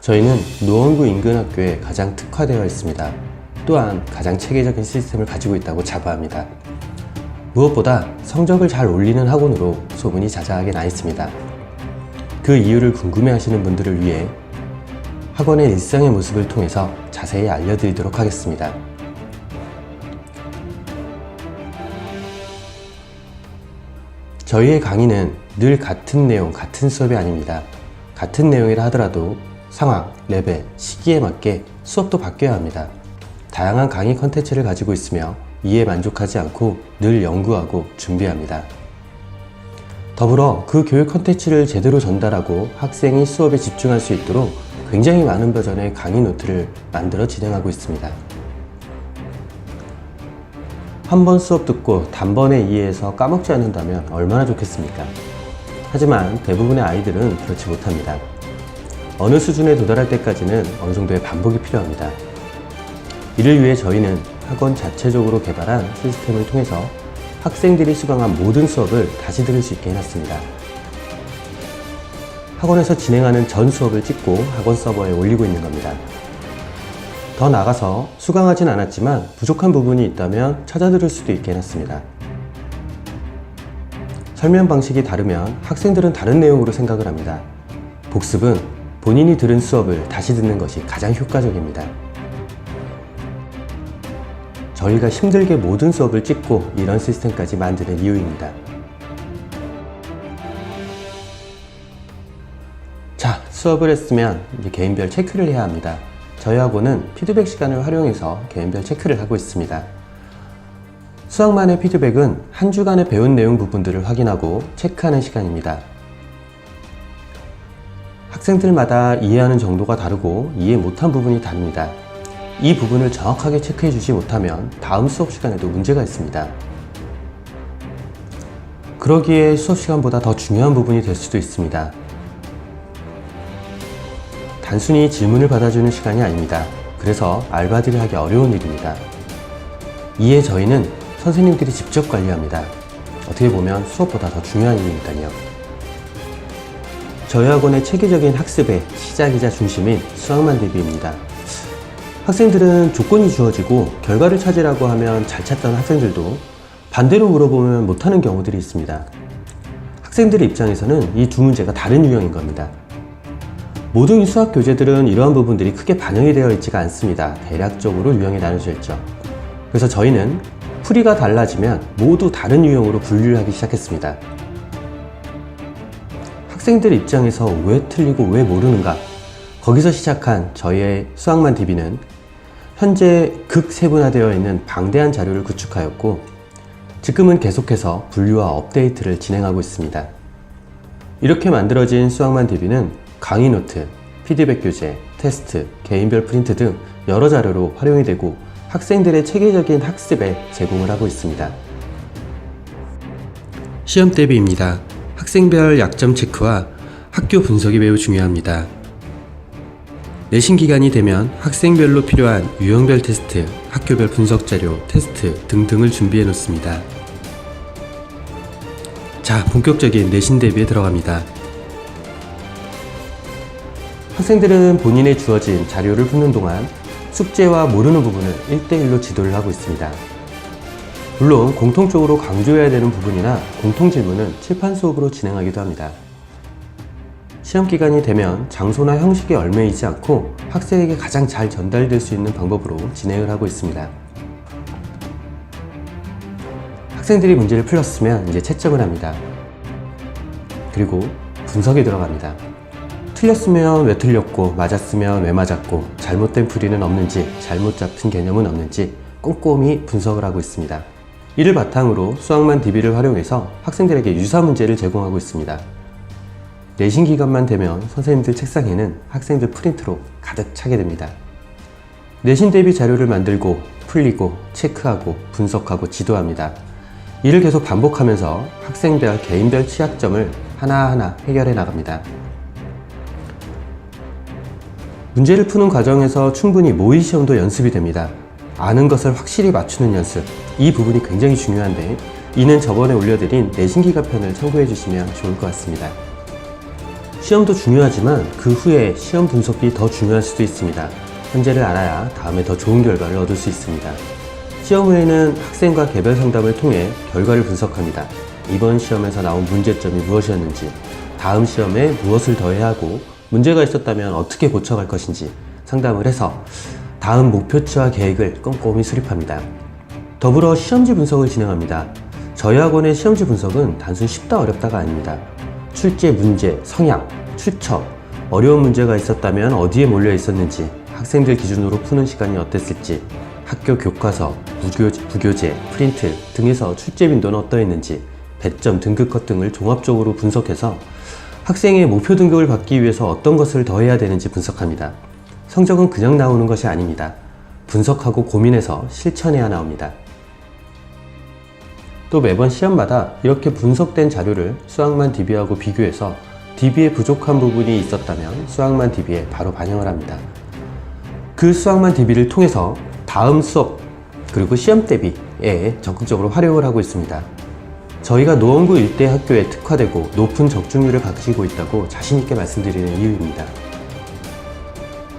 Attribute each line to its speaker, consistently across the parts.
Speaker 1: 저희는 노원구 인근 학교에 가장 특화되어 있습니다. 또한 가장 체계적인 시스템을 가지고 있다고 자부합니다. 무엇보다 성적을 잘 올리는 학원으로 소문이 자자하게 나 있습니다. 그 이유를 궁금해하시는 분들을 위해 학원의 일상의 모습을 통해서 자세히 알려드리도록 하겠습니다. 저희의 강의는 늘 같은 내용, 같은 수업이 아닙니다. 같은 내용이라 하더라도 상황, 레벨, 시기에 맞게 수업도 바뀌어야 합니다. 다양한 강의 컨텐츠를 가지고 있으며 이에 만족하지 않고 늘 연구하고 준비합니다. 더불어 그 교육 컨텐츠를 제대로 전달하고 학생이 수업에 집중할 수 있도록 굉장히 많은 버전의 강의 노트를 만들어 진행하고 있습니다. 한 번 수업 듣고 단번에 이해해서 까먹지 않는다면 얼마나 좋겠습니까? 하지만 대부분의 아이들은 그렇지 못합니다. 어느 수준에 도달할 때까지는 어느 정도의 반복이 필요합니다. 이를 위해 저희는 학원 자체적으로 개발한 시스템을 통해서 학생들이 수강한 모든 수업을 다시 들을 수 있게 해놨습니다. 학원에서 진행하는 전 수업을 찍고 학원 서버에 올리고 있는 겁니다. 더 나아가서 수강하진 않았지만 부족한 부분이 있다면 찾아 들을 수도 있게 해놨습니다. 설명 방식이 다르면 학생들은 다른 내용으로 생각을 합니다. 복습은 본인이 들은 수업을 다시 듣는 것이 가장 효과적입니다. 저희가 힘들게 모든 수업을 찍고 이런 시스템까지 만드는 이유입니다. 자, 수업을 했으면 이제 개인별 체크를 해야 합니다. 저희 학원은 피드백 시간을 활용해서 개인별 체크를 하고 있습니다. 수학만의 피드백은 한 주간에 배운 내용 부분들을 확인하고 체크하는 시간입니다. 학생들마다 이해하는 정도가 다르고 이해 못한 부분이 다릅니다. 이 부분을 정확하게 체크해 주지 못하면 다음 수업 시간에도 문제가 있습니다. 그러기에 수업 시간보다 더 중요한 부분이 될 수도 있습니다. 단순히 질문을 받아주는 시간이 아닙니다. 그래서 알바들이 하기 어려운 일입니다. 이에 저희는 선생님들이 직접 관리합니다. 어떻게 보면 수업보다 더 중요한 일이니까요. 저희 학원의 체계적인 학습의 시작이자 중심인 수학만 대비입니다. 학생들은 조건이 주어지고 결과를 찾으라고 하면 잘 찾던 학생들도 반대로 물어보면 못하는 경우들이 있습니다. 학생들의 입장에서는 이 두 문제가 다른 유형인 겁니다. 모든 수학 교재들은 이러한 부분들이 크게 반영이 되어 있지가 않습니다. 대략적으로 유형이 나눠져 있죠. 그래서 저희는 풀이가 달라지면 모두 다른 유형으로 분류를 하기 시작했습니다. 학생들 입장에서 왜 틀리고 왜 모르는가? 거기서 시작한 저희의 수학만 DB는 현재 극세분화되어 있는 방대한 자료를 구축하였고 지금은 계속해서 분류와 업데이트를 진행하고 있습니다. 이렇게 만들어진 수학만 DB는 강의 노트, 피드백 교재, 테스트, 개인별 프린트 등 여러 자료로 활용이 되고 학생들의 체계적인 학습에 제공을 하고 있습니다. 시험 대비입니다. 학생별 약점 체크와 학교 분석이 매우 중요합니다. 내신 기간이 되면 학생별로 필요한 유형별 테스트, 학교별 분석 자료, 테스트 등등을 준비해 놓습니다. 자, 본격적인 내신 대비에 들어갑니다. 학생들은 본인의 주어진 자료를 푸는 동안 숙제와 모르는 부분을 1대1로 지도를 하고 있습니다. 물론 공통적으로 강조해야 되는 부분이나 공통질문은 칠판 수업으로 진행하기도 합니다. 시험 기간이 되면 장소나 형식에 얽매이지 않고 학생에게 가장 잘 전달될 수 있는 방법으로 진행을 하고 있습니다. 학생들이 문제를 풀었으면 이제 채점을 합니다. 그리고 분석에 들어갑니다. 틀렸으면 왜 틀렸고 맞았으면 왜 맞았고 잘못된 풀이는 없는지 잘못 잡힌 개념은 없는지 꼼꼼히 분석을 하고 있습니다. 이를 바탕으로 수학만 DB를 활용해서 학생들에게 유사 문제를 제공하고 있습니다. 내신 기간만 되면 선생님들 책상에는 학생들 프린트로 가득 차게 됩니다. 내신 대비 자료를 만들고 풀리고 체크하고 분석하고 지도합니다. 이를 계속 반복하면서 학생별 개인별 취약점을 하나하나 해결해 나갑니다. 문제를 푸는 과정에서 충분히 모의 시험도 연습이 됩니다. 아는 것을 확실히 맞추는 연습, 이 부분이 굉장히 중요한데 이는 저번에 올려드린 내신기가 편을 참고해 주시면 좋을 것 같습니다. 시험도 중요하지만 그 후에 시험 분석이 더 중요할 수도 있습니다. 현재를 알아야 다음에 더 좋은 결과를 얻을 수 있습니다. 시험 후에는 학생과 개별 상담을 통해 결과를 분석합니다. 이번 시험에서 나온 문제점이 무엇이었는지, 다음 시험에 무엇을 더 해야 하고, 문제가 있었다면 어떻게 고쳐갈 것인지 상담을 해서 다음 목표치와 계획을 꼼꼼히 수립합니다. 더불어 시험지 분석을 진행합니다. 저희 학원의 시험지 분석은 단순 쉽다 어렵다가 아닙니다. 출제 문제, 성향, 출처, 어려운 문제가 있었다면 어디에 몰려 있었는지, 학생들 기준으로 푸는 시간이 어땠을지, 학교 교과서, 부교재, 프린트 등에서 출제 빈도는 어떠했는지, 배점, 등급컷 등을 종합적으로 분석해서 학생의 목표 등급을 받기 위해서 어떤 것을 더 해야 되는지 분석합니다. 성적은 그냥 나오는 것이 아닙니다. 분석하고 고민해서 실천해야 나옵니다. 또 매번 시험마다 이렇게 분석된 자료를 수학만 DB하고 비교해서 DB에 부족한 부분이 있었다면 수학만 DB에 바로 반영을 합니다. 그 수학만 DB를 통해서 다음 수업 그리고 시험 대비에 적극적으로 활용을 하고 있습니다. 저희가 노원구 일대 학교에 특화되고 높은 적중률을 가지고 있다고 자신있게 말씀드리는 이유입니다.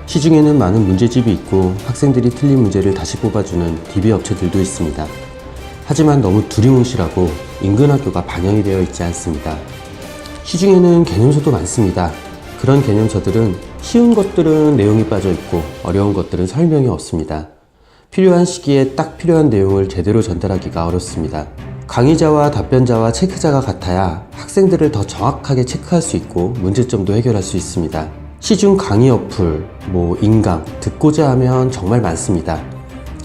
Speaker 1: 시중에는 많은 문제집이 있고 학생들이 틀린 문제를 다시 뽑아주는 DB 업체들도 있습니다. 하지만 너무 두리뭉실하고 인근 학교가 반영이 되어 있지 않습니다. 시중에는 개념서도 많습니다. 그런 개념서들은 쉬운 것들은 내용이 빠져 있고 어려운 것들은 설명이 없습니다. 필요한 시기에 딱 필요한 내용을 제대로 전달하기가 어렵습니다. 강의자와 답변자와 체크자가 같아야 학생들을 더 정확하게 체크할 수 있고 문제점도 해결할 수 있습니다. 시중 강의 어플, 인강, 듣고자 하면 정말 많습니다.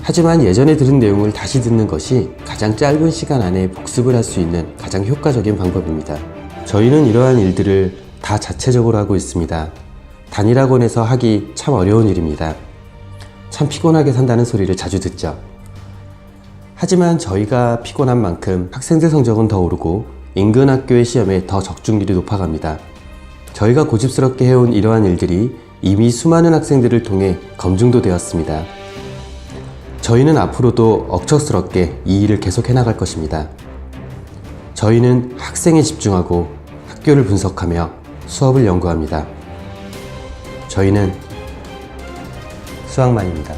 Speaker 1: 하지만 예전에 들은 내용을 다시 듣는 것이 가장 짧은 시간 안에 복습을 할 수 있는 가장 효과적인 방법입니다. 저희는 이러한 일들을 다 자체적으로 하고 있습니다. 단일학원에서 하기 참 어려운 일입니다. 참 피곤하게 산다는 소리를 자주 듣죠. 하지만 저희가 피곤한 만큼 학생들 성적은 더 오르고 인근 학교의 시험에 더 적중률이 높아갑니다. 저희가 고집스럽게 해온 이러한 일들이 이미 수많은 학생들을 통해 검증도 되었습니다. 저희는 앞으로도 억척스럽게 이 일을 계속해 나갈 것입니다. 저희는 학생에 집중하고 학교를 분석하며 수업을 연구합니다. 저희는 수학만입니다.